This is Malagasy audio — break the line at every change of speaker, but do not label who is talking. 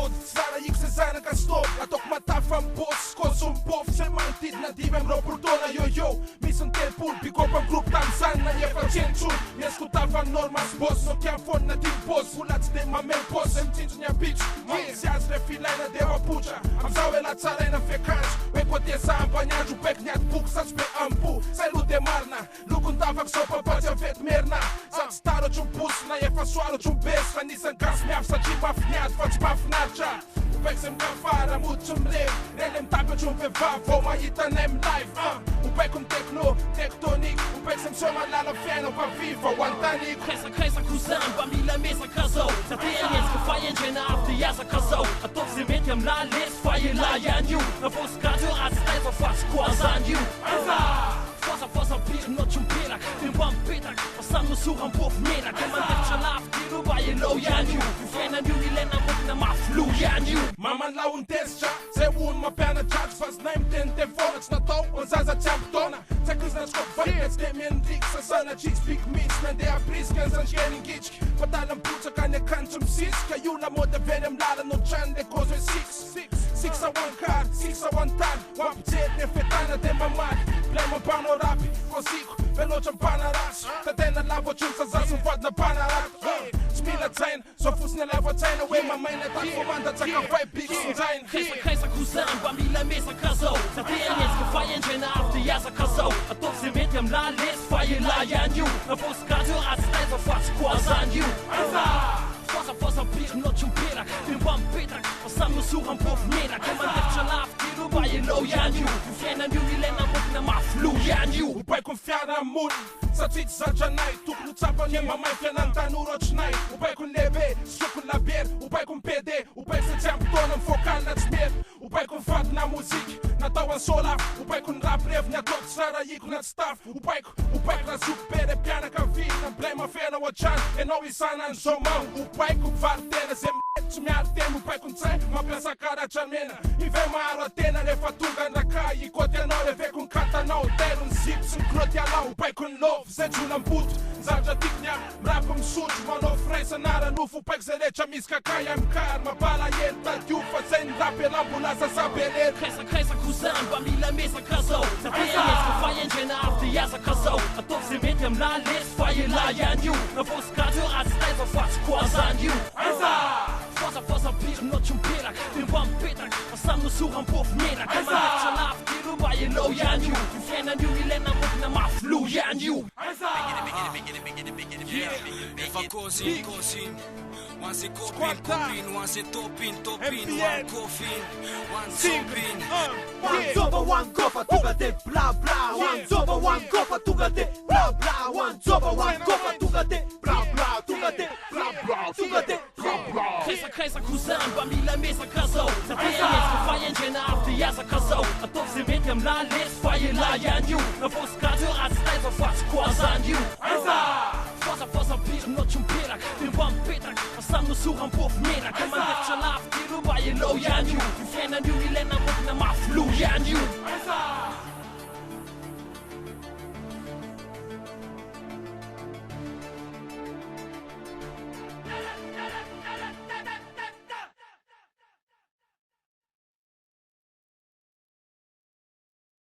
tod Tsara iky se zanaka stop ataoko matafa mibosy cause mibof zay manodidina dimy amy roapolo taona yo misy ny telopolo bikôpa amy groupe tam'izany na efatsentso mieziko tafany normas bos nokia fony na dimy bos vola tsy de mamelo bos zay mitsinjony abitso misy azy re filaina de mapotra amizao hoe latsaraina fekanjo hoe kote sahambanyandro baiky niady boky satsy be ampo zay lo de marina lokony tafako sao papatsy amy vety merina sa tsy taro ohatry miboso na efa soaro ohatry mibesy fa nisany gasy miafy satria mafy niady fa tsy mafinaritra Upek sem kafara mot mlev Relem tapet som bevaf Vou mahita nem live Upek techno, tectonic Upek sem soma lala fena kwa viva Wantanik
Kresa kuzan Bamila mesa kazau Sateliens ka fajen jena after jasa kazau Atok zement jam la les faje la jan ju Na vos kato at stijl van vast kwazan ju Fosa bir not jum perak Den bam petak Pasan mo suran bof medak En man def chalaf Tiro baje lo jan ju Fena nu ni lena mok na maflu jan ju
Maman laun tesja Ze un ma pena chat Fast name ten telefonets na tau On zaza champtona Ze kus na skop vajets De men dik Sa sana chicks big meets Men de a prisken San skening gitsk Patalan putsa kan je kan som sis Ka jula mode venem lala no chan De kozo six a one car, 6 a one tan One pizet ne fetana de mamad Play ma pano rapi Consigo Veloce panaras Tadena lavo chum sa zasu vad na panarat Spila zain So fus ne lavo zain Away ma main et tak komanda Taka vai big sin zain
Kresa kuzan Bamila mesa kazau Sateliens ka fajen jena after jasa kazau Atok zement jam la les faje la jan ju Na vos kato at stijl van vast kwazan ju Fosa bir not jum perak Den bam petak Pasan mo suran bof medak En man def chalaf Tiro baje lo jan ju Fena nu ni lena mok na maflu jan ju
Upay confiara mun Satria tsy zatra nay Tokony tsapany mamay fianan tanora ohatrinay Upay kon lebe Sokony labier Upay kon PD Upay se tsy ampitaona amy vocal na tsy mety Upay kon fady na moziky Natao an sola Upay kon rap revy ataoko tsy rarahiko na tsy tafy Upay raha zokopere mpianaka vily Na blay mafena ohatrany Enao isana ny zomao Upay ko vary tena Zay mety tsy miary tena Upay kon tsay Mampiasa karatra mena Ive maro atena Rehefa tonga ndraka Ikoty anao Reve kon katanao Tero ny zip sy ny kroty alao Upay kon love Zay drona mbuto Zatra tiknya Mrapa misotro Manao fresa nara nofo Upay zay rehetra misy kakay amkar Mabala eny tadio Fa zay ny rap elambolasa sabeler
Kresa kuzan Bamila mesa kazau Sateliens ka fajen jena after jasa kazau Atok zement jam la les faje la jan ju Na vos kato at stijl van vast kwazan ju Fosa bir not jum perak Den bam petak Pasan mo suran bof medak En man def chalaf Tiro baje lo jan ju Fena nu ni lena mok na maflu jan ju
Efa kozin One se kopin One se topin One coffin One topin
One zoba, one kofa, tuga de bla bla. One zoba, one kofa, tuga de bla bla. One zoba, one kofa, tuga de bla bla. Tuga de bla bla. Tuga de bla bla.
Kresa kuzan Bamila mesa kazau Sateliens ka fajen jena after jasa kazau Atok zement jam la les faje la jan ju Na vos kato at stijl van vast kwazan ju Fosa bir not jum perak Den bam petak Pasan mo suran bof medak En man def chalaf Tiro baje lo jan ju Fena nu ni lena mok na maflu jan ju